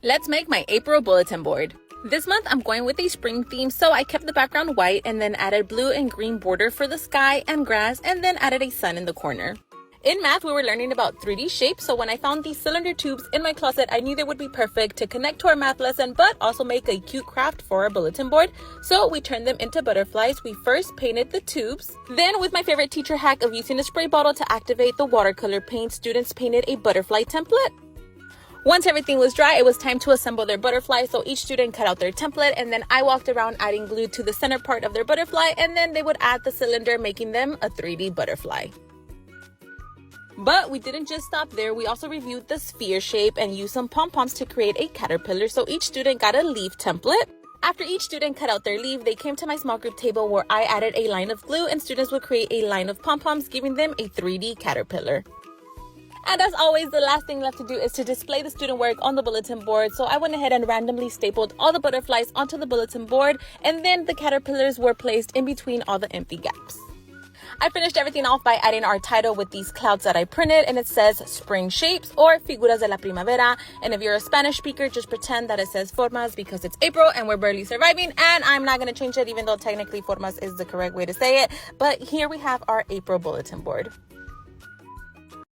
Let's make my April bulletin board. This month I'm going with a spring theme, so I kept the background white and then added blue and green border for the sky and grass and then added a sun in the corner. In math, we were learning about 3D shapes, so when I found these cylinder tubes in my closet, I knew they would be perfect to connect to our math lesson, but also make a cute craft for our bulletin board. So we turned them into butterflies. We first painted the tubes. Then, with my favorite teacher hack of using a spray bottle to activate the watercolor paint, students painted a butterfly template. Once everything was dry, it was time to assemble their butterfly, so each student cut out their template, and then I walked around adding glue to the center part of their butterfly, and then they would add the cylinder, making them a 3D butterfly. But we didn't just stop there. We also reviewed the sphere shape and used some pom-poms to create a caterpillar, so each student got a leaf template. After each student cut out their leaf, they came to my small group table where I added a line of glue, and students would create a line of pom-poms, giving them a 3D caterpillar. And as always, the last thing left to do is to display the student work on the bulletin board. So I went ahead and randomly stapled all the butterflies onto the bulletin board, and then the caterpillars were placed in between all the empty gaps. I finished everything off by adding our title with these clouds that I printed, and it says Spring Shapes or Figuras de la Primavera. And if you're a Spanish speaker, just pretend that it says Formas because it's April and we're barely surviving, and I'm not going to change it even though technically Formas is the correct way to say it. But here we have our April bulletin board.